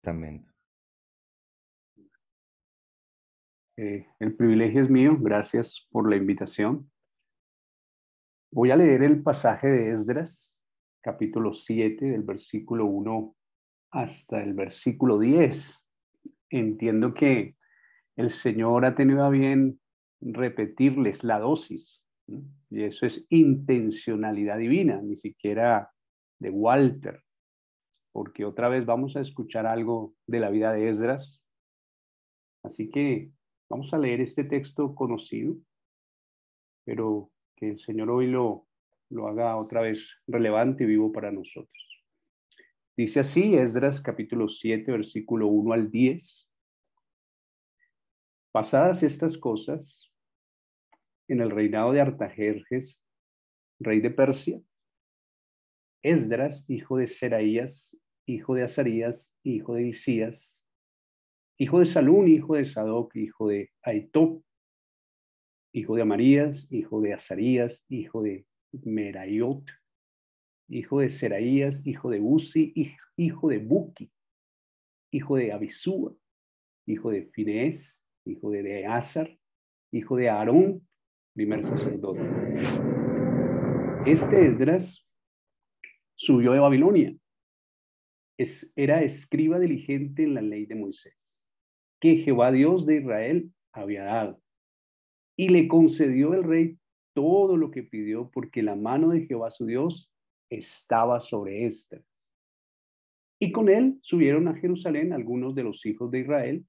Testamento. El privilegio es mío, gracias por la invitación. Voy a leer el pasaje de Esdras, capítulo 7, del versículo 1 hasta el versículo 10. Entiendo que el Señor ha tenido a bien repetirles la dosis, ¿no? Y eso es intencionalidad divina, ni siquiera de Walter, porque otra vez vamos a escuchar algo de la vida de Esdras. Así que vamos a leer este texto conocido, pero que el Señor hoy lo haga otra vez relevante y vivo para nosotros. Dice así, Esdras capítulo 7, versículo 1 al 10. Pasadas estas cosas, en el reinado de Artajerjes, rey de Persia, Esdras, hijo de Seraías, hijo de Azarías, hijo de Hilcías, hijo de Salún, hijo de Sadoc, hijo de Ahitob, hijo de Amarías, hijo de Azarías, hijo de Meraiot, hijo de Seraías, hijo de Uzi, hijo de Buki, hijo de Abisúa, hijo de Finés, hijo de Eleazar, hijo de Aarón, primer sacerdote. Este Esdras subió de Babilonia. Era escriba diligente en la ley de Moisés, que Jehová Dios de Israel había dado. Y le concedió el rey todo lo que pidió, porque la mano de Jehová su Dios estaba sobre Esdras. Y con él subieron a Jerusalén algunos de los hijos de Israel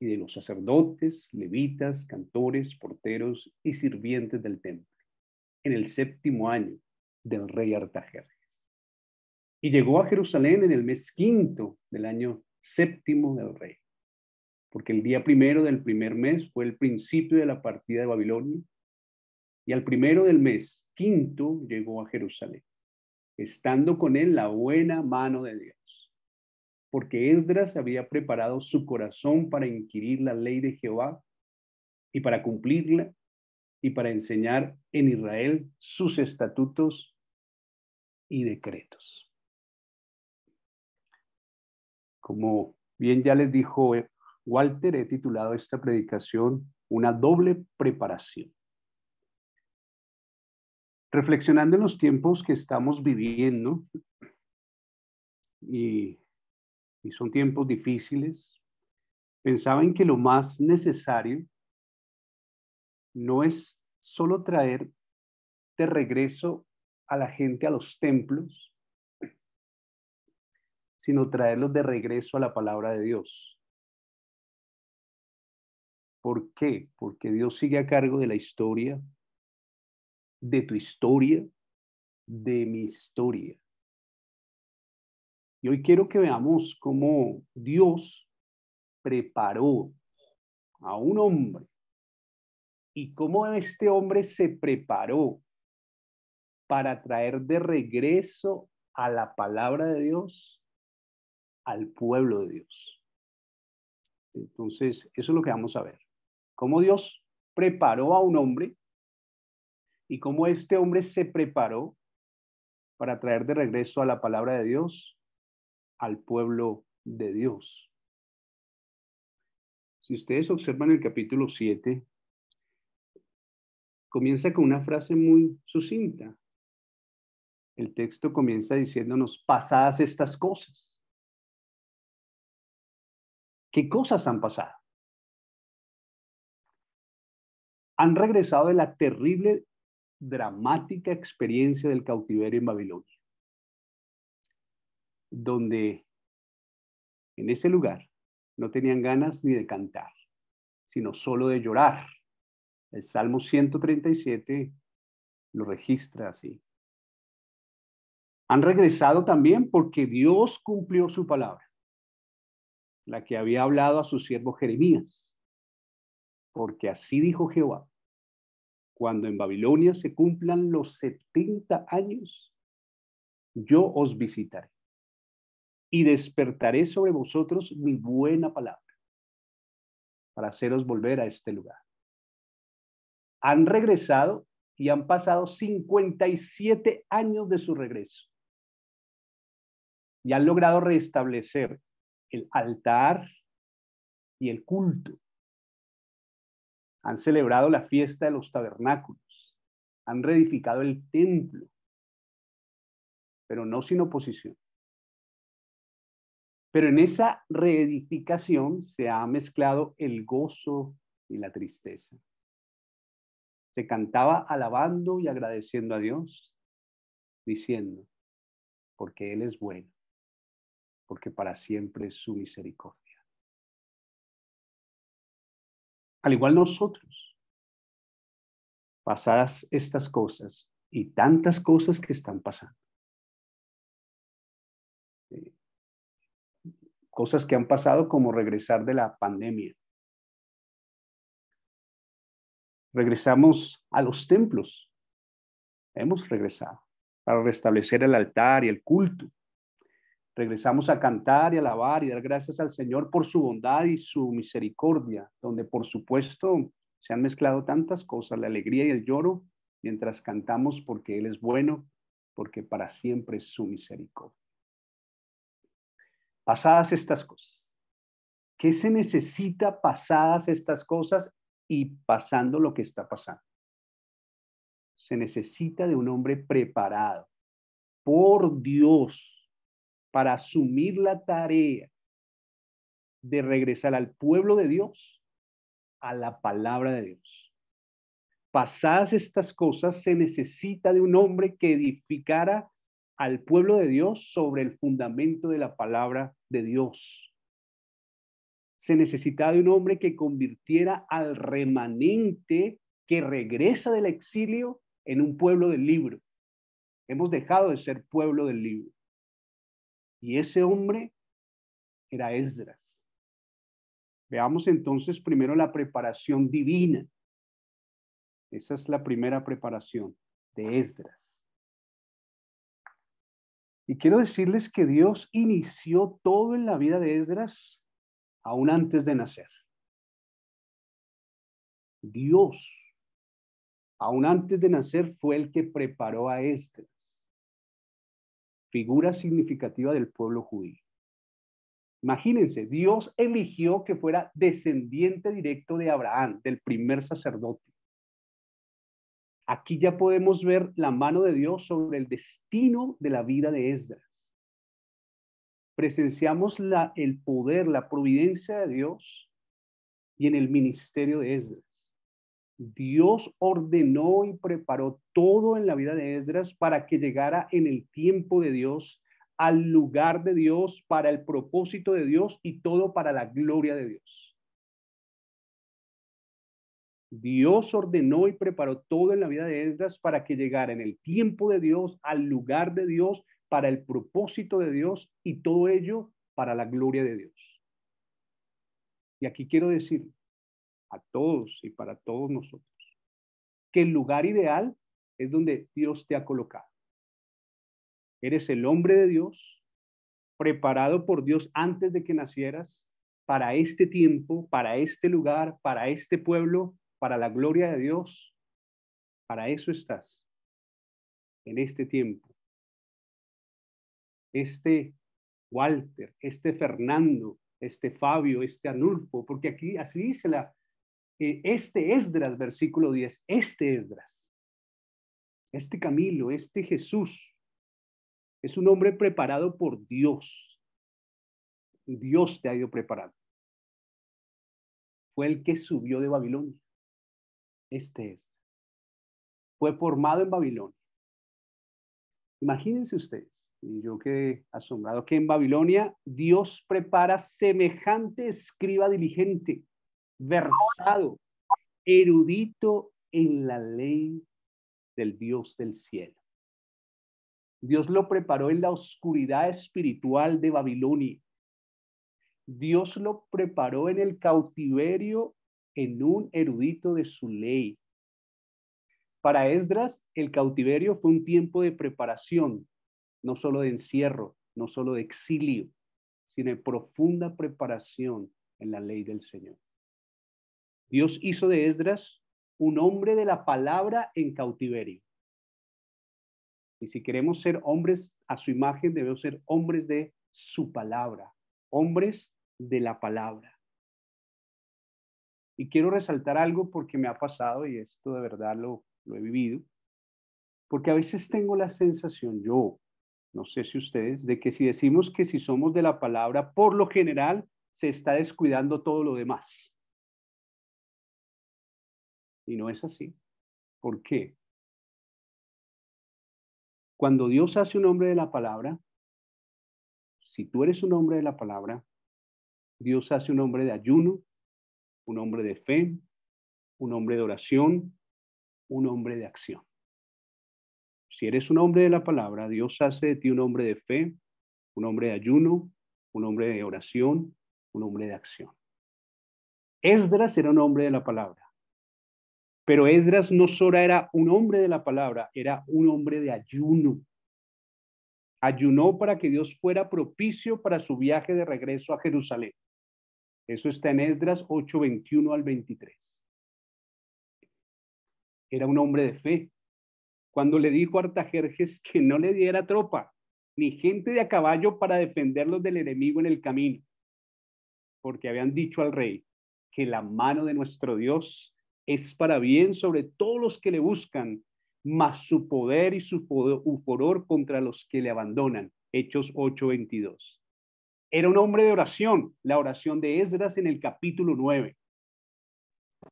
y de los sacerdotes, levitas, cantores, porteros y sirvientes del templo, en el 7º año del rey Artajerjes. Y llegó a Jerusalén en el mes 5 del año 7º del rey, porque el día 1 del primer mes fue el principio de la partida de Babilonia, y al 1 del mes 5 llegó a Jerusalén, estando con él la buena mano de Dios, porque Esdras había preparado su corazón para inquirir la ley de Jehová y para cumplirla y para enseñar en Israel sus estatutos y decretos. Como bien ya les dijo Walter, he titulado esta predicación Una doble preparación. Reflexionando en los tiempos que estamos viviendo, y son tiempos difíciles, pensaba en que lo más necesario no es solo traer de regreso a la gente a los templos, sino traerlos de regreso a la palabra de Dios. ¿Por qué? Porque Dios sigue a cargo de la historia, de tu historia, de mi historia. Y hoy quiero que veamos cómo Dios preparó a un hombre y cómo este hombre se preparó para traer de regreso a la palabra de Dios al pueblo de Dios. Entonces, eso es lo que vamos a ver. Cómo Dios preparó a un hombre y cómo este hombre se preparó para traer de regreso a la palabra de Dios al pueblo de Dios. Si ustedes observan el capítulo 7, comienza con una frase muy sucinta. El texto comienza diciéndonos, pasadas estas cosas. ¿Qué cosas han pasado? Han regresado de la terrible, dramática experiencia del cautiverio en Babilonia, donde en ese lugar no tenían ganas ni de cantar, sino solo de llorar. El Salmo 137 lo registra así. Han regresado también porque Dios cumplió su palabra, la que había hablado a su siervo Jeremías. Porque así dijo Jehová, cuando en Babilonia se cumplan los 70 años, yo os visitaré y despertaré sobre vosotros mi buena palabra para haceros volver a este lugar. Han regresado y han pasado 57 años de su regreso y han logrado restablecer el altar y el culto. Han celebrado la fiesta de los tabernáculos. Han reedificado el templo, pero no sin oposición. Pero en esa reedificación se ha mezclado el gozo y la tristeza. Se cantaba alabando y agradeciendo a Dios, diciendo, porque Él es bueno, porque para siempre es su misericordia. Al igual nosotros, pasadas estas cosas y tantas cosas que están pasando, cosas que han pasado como regresar de la pandemia. Regresamos a los templos. Hemos regresado para restablecer el altar y el culto. Regresamos a cantar y alabar y dar gracias al Señor por su bondad y su misericordia, donde por supuesto se han mezclado tantas cosas, la alegría y el lloro, mientras cantamos porque Él es bueno, porque para siempre es su misericordia. Pasadas estas cosas, ¿qué se necesita pasadas estas cosas y pasando lo que está pasando? Se necesita de un hombre preparado por Dios para asumir la tarea de regresar al pueblo de Dios, a la palabra de Dios. Pasadas estas cosas, se necesita de un hombre que edificara al pueblo de Dios sobre el fundamento de la palabra de Dios. Se necesitaba de un hombre que convirtiera al remanente que regresa del exilio en un pueblo del libro. Hemos dejado de ser pueblo del libro. Y ese hombre era Esdras. Veamos entonces primero la preparación divina. Esa es la primera preparación de Esdras. Y quiero decirles que Dios inició todo en la vida de Esdras aún antes de nacer. Dios, aún antes de nacer, fue el que preparó a Esdras, figura significativa del pueblo judío. Imagínense, Dios eligió que fuera descendiente directo de Abraham, del primer sacerdote. Aquí ya podemos ver la mano de Dios sobre el destino de la vida de Esdras. Presenciamos el poder, la providencia de Dios y en el ministerio de Esdras. Dios ordenó y preparó todo en la vida de Esdras para que llegara en el tiempo de Dios, al lugar de Dios, para el propósito de Dios y todo para la gloria de Dios. Dios ordenó y preparó todo en la vida de Esdras para que llegara en el tiempo de Dios, al lugar de Dios, para el propósito de Dios y todo ello para la gloria de Dios. Y aquí quiero decir a todos y para todos nosotros que el lugar ideal es donde Dios te ha colocado. Eres el hombre de Dios, preparado por Dios antes de que nacieras para este tiempo, para este lugar, para este pueblo, para la gloria de Dios. Para eso estás en este tiempo. Este Walter, este Fernando, este Fabio, este Anulfo, porque aquí así dice este Esdras, versículo 10, este Esdras, este Camilo, este Jesús, es un hombre preparado por Dios. Dios te ha ido preparando. Fue el que subió de Babilonia. Este es. Fue formado en Babilonia. Imagínense ustedes, y yo quedé asombrado, que en Babilonia Dios prepara semejante escriba diligente, versado, erudito en la ley del Dios del cielo. Dios lo preparó en la oscuridad espiritual de Babilonia. Dios lo preparó en el cautiverio en un erudito de su ley. Para Esdras, el cautiverio fue un tiempo de preparación, no solo de encierro, no solo de exilio, sino de profunda preparación en la ley del Señor. Dios hizo de Esdras un hombre de la palabra en cautiverio. Y si queremos ser hombres a su imagen, debemos ser hombres de su palabra, hombres de la palabra. Y quiero resaltar algo porque me ha pasado y esto de verdad lo he vivido, porque a veces tengo la sensación, yo, no sé si ustedes, de que si decimos que si somos de la palabra, por lo general se está descuidando todo lo demás. Y no es así. ¿Por qué? Cuando Dios hace un hombre de la palabra, si tú eres un hombre de la palabra, Dios hace un hombre de ayuno, un hombre de fe, un hombre de oración, un hombre de acción. Si eres un hombre de la palabra, Dios hace de ti un hombre de fe, un hombre de ayuno, un hombre de oración, un hombre de acción. Esdras era un hombre de la palabra, pero Esdras no solo era un hombre de la palabra, era un hombre de ayuno. Ayunó para que Dios fuera propicio para su viaje de regreso a Jerusalén. Eso está en Esdras 8:21 al 23. Era un hombre de fe. Cuando le dijo a Artajerjes que no le diera tropa, ni gente de a caballo para defenderlos del enemigo en el camino, porque habían dicho al rey que la mano de nuestro Dios es para bien sobre todos los que le buscan, mas su poder y su furor contra los que le abandonan. Hechos 8:22. Era un hombre de oración, la oración de Esdras en el capítulo 9.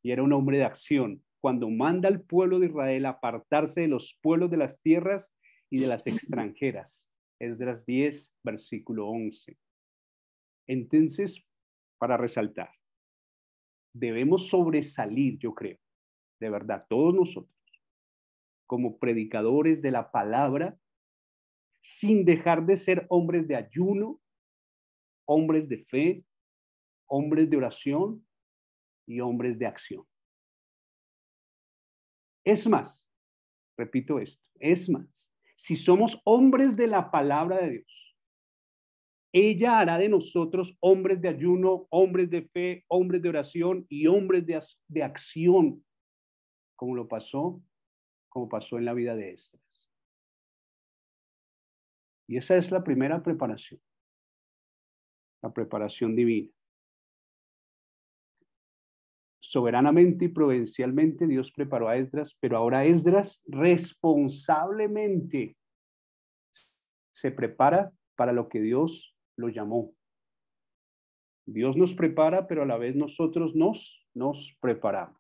Y era un hombre de acción, cuando manda al pueblo de Israel a apartarse de los pueblos de las tierras y de las extranjeras. Esdras 10, versículo 11. Entonces, para resaltar, debemos sobresalir, yo creo, de verdad, todos nosotros, como predicadores de la palabra, sin dejar de ser hombres de ayuno, hombres de fe, hombres de oración y hombres de acción. Es más, repito esto, es más, si somos hombres de la palabra de Dios, ella hará de nosotros hombres de ayuno, hombres de fe, hombres de oración y hombres de acción, como pasó en la vida de Esdras. Y esa es la primera preparación, la preparación divina. Soberanamente y providencialmente Dios preparó a Esdras, pero ahora Esdras responsablemente se prepara para lo que Dios lo llamó. Dios nos prepara, pero a la vez nosotros nos preparamos.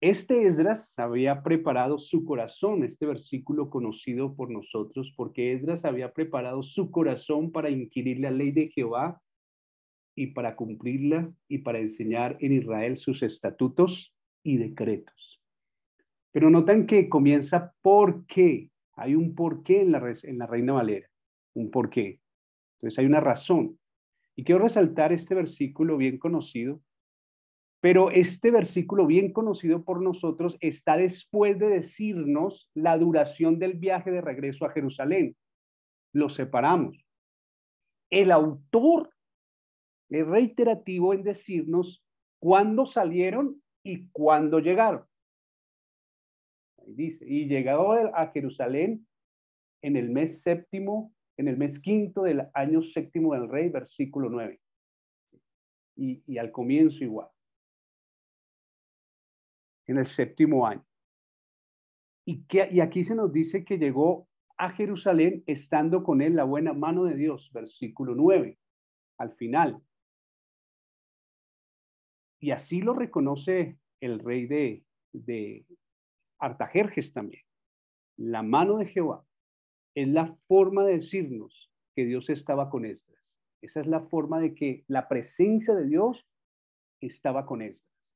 Este Esdras había preparado su corazón, este versículo conocido por nosotros, porque Esdras había preparado su corazón para inquirir la ley de Jehová y para cumplirla y para enseñar en Israel sus estatutos y decretos. Pero notan que comienza por qué. Hay un por qué en la Reina Valera, un por qué. Entonces hay una razón. Y quiero resaltar este versículo bien conocido, pero este versículo bien conocido por nosotros está después de decirnos la duración del viaje de regreso a Jerusalén. Lo separamos. El autor es reiterativo en decirnos cuándo salieron y cuándo llegaron. Ahí dice, y llegado a Jerusalén en el mes séptimo, en el mes quinto del año séptimo del rey, versículo 9. Y al comienzo igual, en el séptimo año. Y aquí se nos dice que llegó a Jerusalén estando con él la buena mano de Dios, versículo 9, al final. Y así lo reconoce el rey de Artajerjes también. La mano de Jehová es la forma de decirnos que Dios estaba con Esdras. Esa es la forma de que la presencia de Dios estaba con Esdras.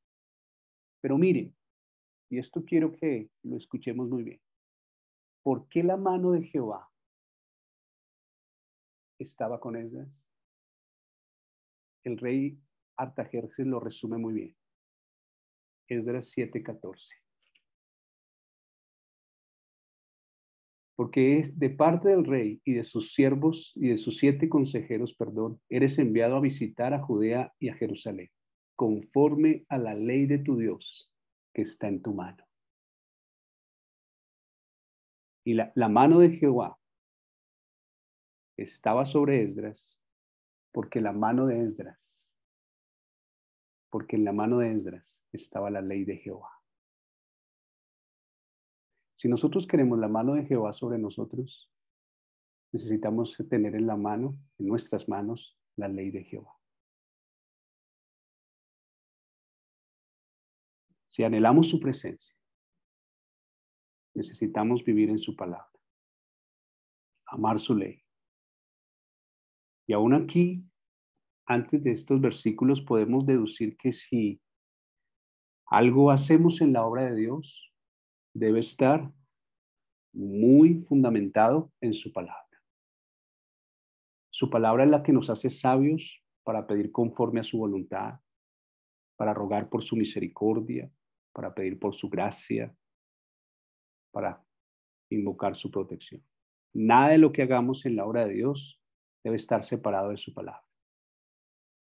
Pero miren, y esto quiero que lo escuchemos muy bien. ¿Por qué la mano de Jehová estaba con Esdras? El rey Artajerjes lo resume muy bien. Esdras 7:14. Porque es de parte del rey y de sus siervos y de sus 7 consejeros, perdón, eres enviado a visitar a Judea y a Jerusalén, conforme a la ley de tu Dios que está en tu mano. Y la mano de Jehová estaba sobre Esdras Porque la mano de Esdras, porque en la mano de Esdras estaba la ley de Jehová. Si nosotros queremos la mano de Jehová sobre nosotros, necesitamos tener en la mano, en nuestras manos, la ley de Jehová. Si anhelamos su presencia, necesitamos vivir en su palabra, amar su ley. Y aún aquí, antes de estos versículos, podemos deducir que si algo hacemos en la obra de Dios, debe estar muy fundamentado en su palabra. Su palabra es la que nos hace sabios para pedir conforme a su voluntad, para rogar por su misericordia, para pedir por su gracia, para invocar su protección. Nada de lo que hagamos en la obra de Dios debe estar separado de su palabra.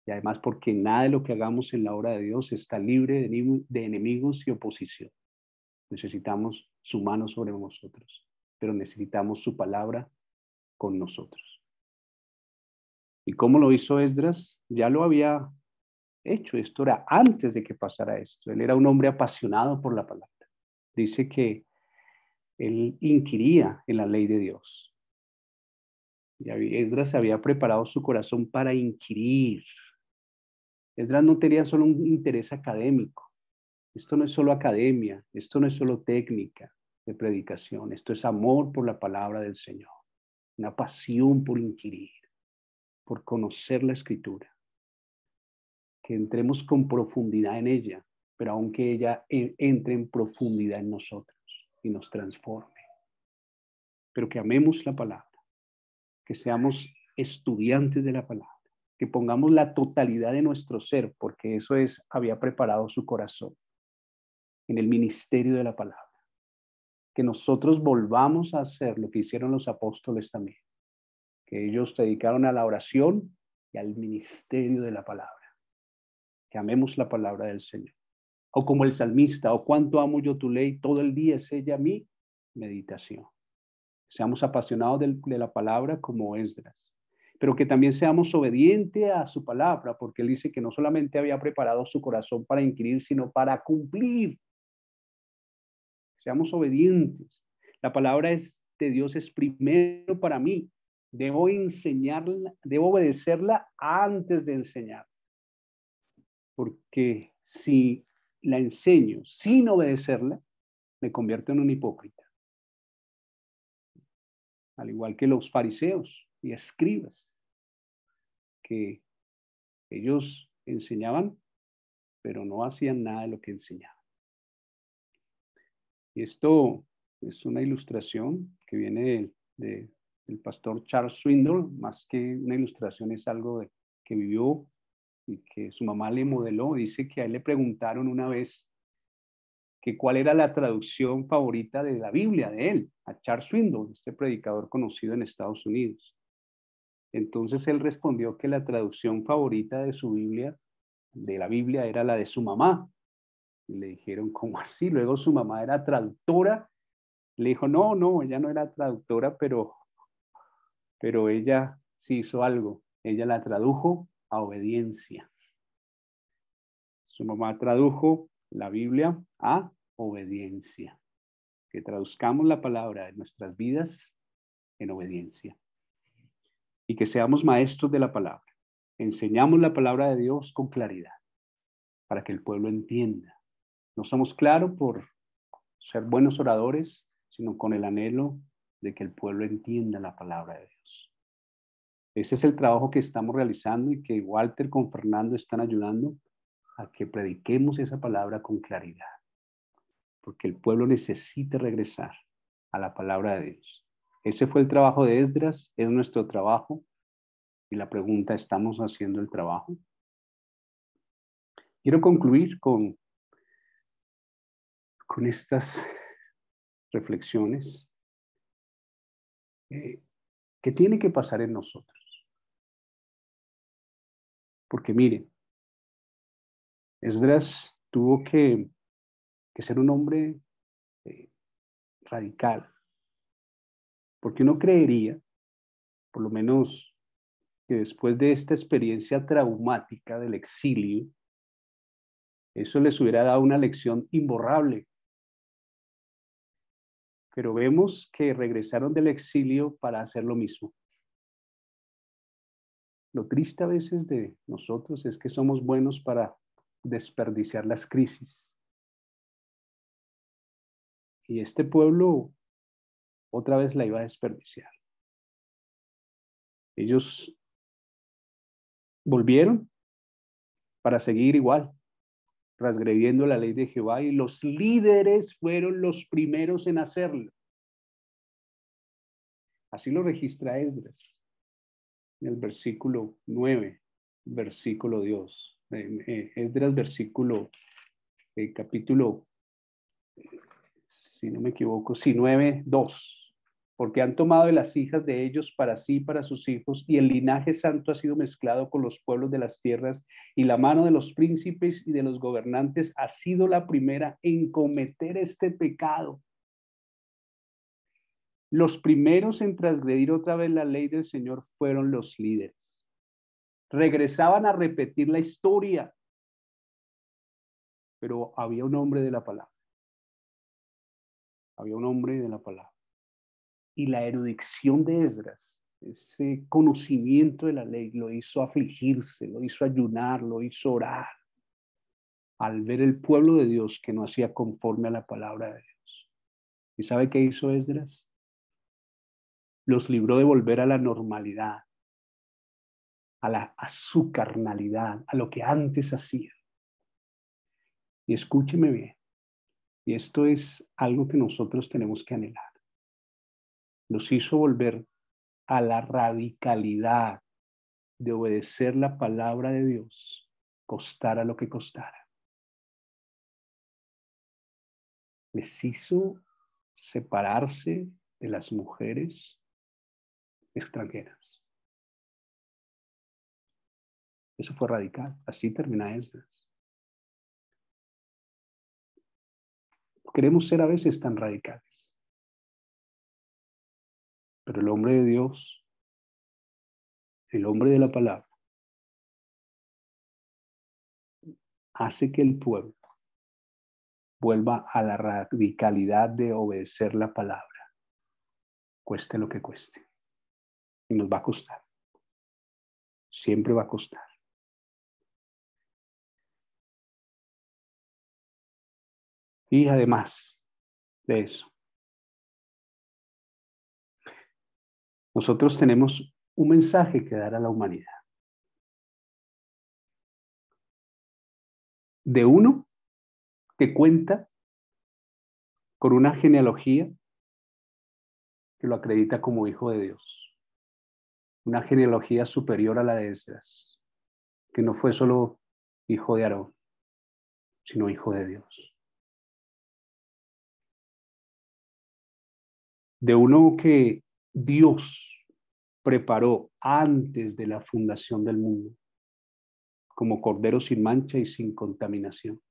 Y además porque nada de lo que hagamos en la obra de Dios está libre de enemigos y oposición. Necesitamos su mano sobre nosotros, pero necesitamos su palabra con nosotros. ¿Y cómo lo hizo Esdras? Ya lo había hecho. Esto era antes de que pasara esto. Él era un hombre apasionado por la palabra. Dice que él inquiría en la ley de Dios. Y Esdras había preparado su corazón para inquirir. Esdras no tenía solo un interés académico. Esto no es solo academia, esto no es solo técnica de predicación, esto es amor por la palabra del Señor, una pasión por inquirir, por conocer la Escritura, que entremos con profundidad en ella, pero aunque ella entre en profundidad en nosotros y nos transforme, pero que amemos la palabra, que seamos estudiantes de la palabra, que pongamos la totalidad de nuestro ser, porque eso había preparado su corazón en el ministerio de la palabra. Que nosotros volvamos a hacer lo que hicieron los apóstoles también, que ellos se dedicaron a la oración y al ministerio de la palabra, que amemos la palabra del Señor. O como el salmista, o cuánto amo yo tu ley, todo el día es ella mi meditación. Seamos apasionados de la palabra como Esdras, pero que también seamos obedientes a su palabra, porque él dice que no solamente había preparado su corazón para inquirir, sino para cumplir. Seamos obedientes. La palabra de Dios es primero para mí. Debo enseñarla, debo obedecerla antes de enseñar. Porque si la enseño sin obedecerla, me convierto en un hipócrita. Al igual que los fariseos y escribas, que ellos enseñaban, pero no hacían nada de lo que enseñaban. Y esto es una ilustración que viene del pastor Charles Swindoll, más que una ilustración es algo que vivió y que su mamá le modeló. Dice que a él le preguntaron una vez que cuál era la traducción favorita de la Biblia de él, a Charles Swindoll, este predicador conocido en Estados Unidos. Entonces él respondió que la traducción favorita de su Biblia, de la Biblia, era la de su mamá. Y le dijeron, ¿cómo así? Luego su mamá era traductora. Le dijo, no, ella no era traductora, pero ella sí hizo algo. Ella la tradujo a obediencia. Su mamá tradujo la Biblia a obediencia. Que traduzcamos la palabra de nuestras vidas en obediencia. Y que seamos maestros de la palabra. Enseñamos la palabra de Dios con claridad para que el pueblo entienda. No somos claros por ser buenos oradores, sino con el anhelo de que el pueblo entienda la palabra de Dios. Ese es el trabajo que estamos realizando y que Walter con Fernando están ayudando a que prediquemos esa palabra con claridad, porque el pueblo necesita regresar a la palabra de Dios. Ese fue el trabajo de Esdras, es nuestro trabajo. Y la pregunta, ¿estamos haciendo el trabajo? Quiero concluir con estas reflexiones. ¿Qué tiene que pasar en nosotros? Porque miren, Esdras tuvo que ser un hombre radical, porque uno creería, por lo menos que después de esta experiencia traumática del exilio, eso les hubiera dado una lección imborrable. Pero vemos que regresaron del exilio para hacer lo mismo. Lo triste a veces de nosotros es que somos buenos para desperdiciar las crisis. Y este pueblo otra vez la iba a desperdiciar. Ellos volvieron para seguir igual, transgrediendo la ley de Jehová, y los líderes fueron los primeros en hacerlo. Así lo registra Esdras en el versículo 9, versículo 2. Esdras capítulo, si no me equivoco, 9, 2. Porque han tomado de las hijas de ellos para sí y para sus hijos, y el linaje santo ha sido mezclado con los pueblos de las tierras, y la mano de los príncipes y de los gobernantes ha sido la primera en cometer este pecado. Los primeros en transgredir otra vez la ley del Señor fueron los líderes. Regresaban a repetir la historia, pero había un hombre de la palabra. Había un hombre de la palabra. Y la erudición de Esdras, ese conocimiento de la ley, lo hizo afligirse, lo hizo ayunar, lo hizo orar, al ver el pueblo de Dios que no hacía conforme a la palabra de Dios. ¿Y sabe qué hizo Esdras? Los libró de volver a la normalidad, a su carnalidad, a lo que antes hacía. Y escúcheme bien, y esto es algo que nosotros tenemos que anhelar. Los hizo volver a la radicalidad de obedecer la palabra de Dios, costara lo que costara. Les hizo separarse de las mujeres extranjeras. Eso fue radical. Así termina Esdras. Queremos ser a veces tan radicales. Pero el hombre de Dios, el hombre de la palabra, hace que el pueblo vuelva a la radicalidad de obedecer la palabra, cueste lo que cueste. Y nos va a costar. Siempre va a costar. Y además de eso, nosotros tenemos un mensaje que dar a la humanidad. De uno que cuenta con una genealogía que lo acredita como hijo de Dios. Una genealogía superior a la de Esdras, que no fue solo hijo de Aarón, sino hijo de Dios. De uno que Dios preparó antes de la fundación del mundo, como cordero sin mancha y sin contaminación.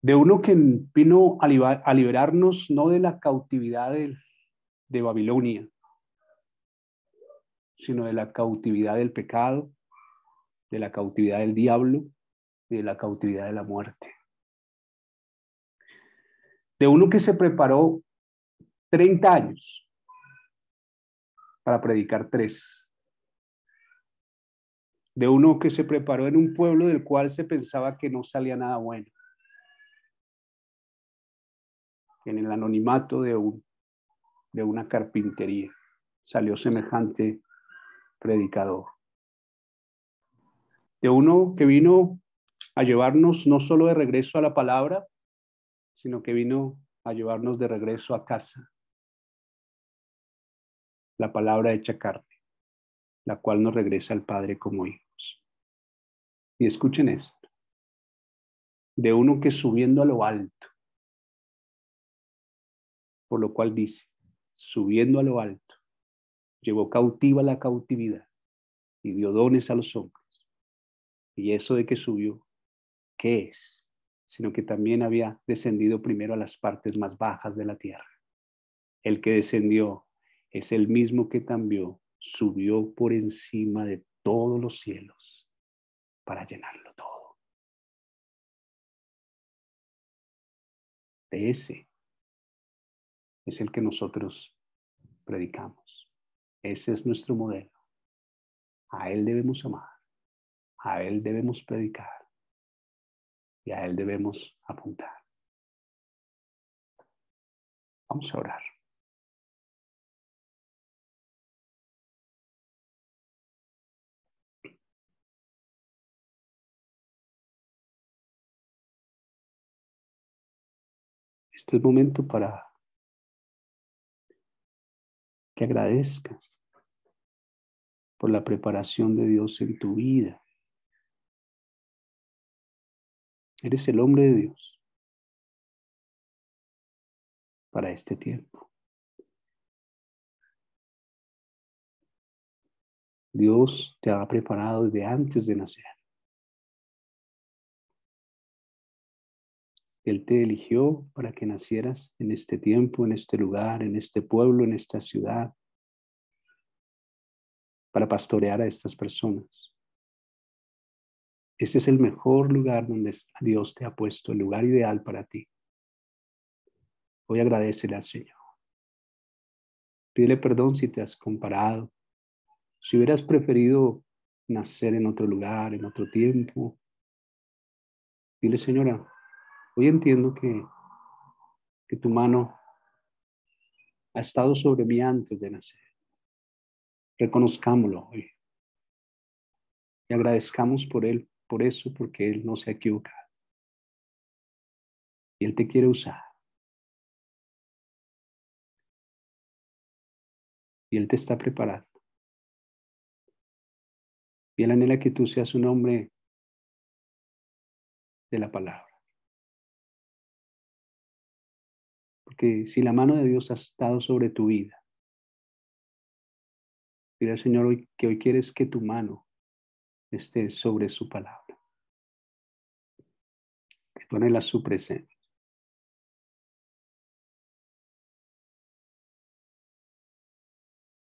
De uno que vino a liberarnos no de la cautividad de Babilonia, sino de la cautividad del pecado, de la cautividad del diablo y de la cautividad de la muerte. De uno que se preparó 30 años para predicar 3. De uno que se preparó en un pueblo del cual se pensaba que no salía nada bueno. En el anonimato de una carpintería salió semejante predicador. De uno que vino a llevarnos no solo de regreso a la palabra, sino que vino a llevarnos de regreso a casa. La palabra hecha carne, la cual nos regresa al Padre como hijos. Y escuchen esto. De uno que subiendo a lo alto, por lo cual dice, subiendo a lo alto, llevó cautiva la cautividad y dio dones a los hombres. Y eso de que subió, ¿qué es? Sino que también había descendido primero a las partes más bajas de la tierra. El que descendió es el mismo que también subió por encima de todos los cielos para llenarlo todo. De ese es el que nosotros predicamos. Ese es nuestro modelo. A Él debemos amar, a Él debemos predicar y a Él debemos apuntar. Vamos a orar. Este es momento para que agradezcas por la preparación de Dios en tu vida. Eres el hombre de Dios para este tiempo. Dios te ha preparado desde antes de nacer. Él te eligió para que nacieras en este tiempo, en este lugar, en este pueblo, en esta ciudad, para pastorear a estas personas. Ese es el mejor lugar donde Dios te ha puesto, el lugar ideal para ti. Hoy agradécele al Señor. Pídele perdón si te has comparado, si hubieras preferido nacer en otro lugar, en otro tiempo. Dile, Señora, hoy entiendo que tu mano ha estado sobre mí antes de nacer. Reconozcámoslo hoy y agradezcamos por Él, por eso, porque Él no se ha equivocado. Y Él te quiere usar. Y Él te está preparando. Y Él anhela que tú seas un hombre de la palabra. Porque si la mano de Dios ha estado sobre tu vida, dile al Señor hoy que hoy quieres que tu mano esté sobre su palabra. Que tú anhelas su presencia.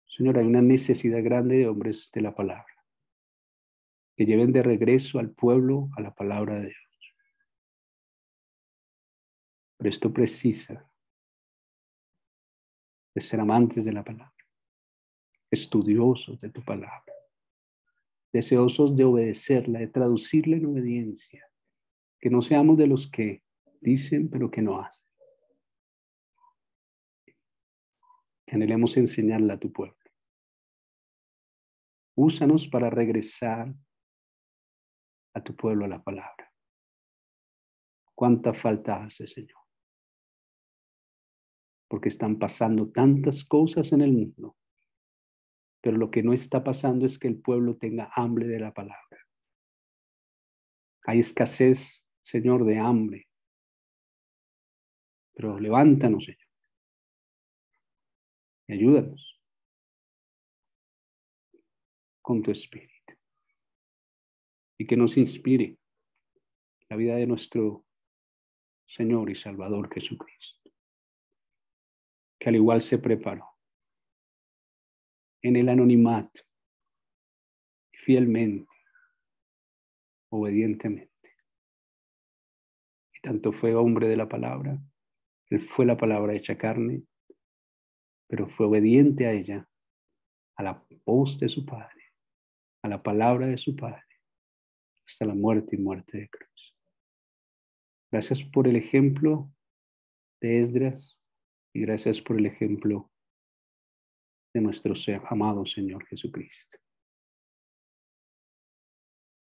Señor, hay una necesidad grande de hombres de la palabra. Que lleven de regreso al pueblo a la palabra de Dios. Pero esto precisa de ser amantes de la palabra, estudiosos de tu palabra, deseosos de obedecerla, de traducirla en obediencia, que no seamos de los que dicen pero que no hacen. Que anhelemos enseñarla a tu pueblo. Úsanos para regresar a tu pueblo a la palabra. ¿Cuánta falta hace, Señor? Porque están pasando tantas cosas en el mundo, pero lo que no está pasando es que el pueblo tenga hambre de la palabra. Hay escasez, Señor, de hambre, pero levántanos, Señor, y ayúdanos con tu espíritu y que nos inspire la vida de nuestro Señor y Salvador Jesucristo, que al igual se preparó en el anonimato, fielmente, obedientemente. Y tanto fue hombre de la palabra, él fue la palabra hecha carne, pero fue obediente a ella, a la voz de su Padre, a la palabra de su Padre, hasta la muerte y muerte de cruz. Gracias por el ejemplo de Esdras y gracias por el ejemplo de nuestro amado Señor Jesucristo.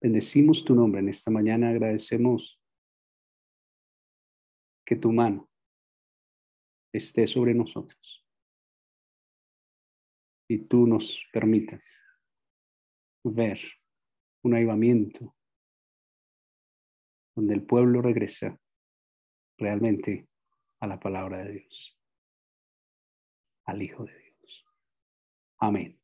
Bendecimos tu nombre en esta mañana, agradecemos que tu mano esté sobre nosotros y tú nos permitas ver un avivamiento donde el pueblo regresa realmente a la palabra de Dios, al Hijo de Dios. Amén.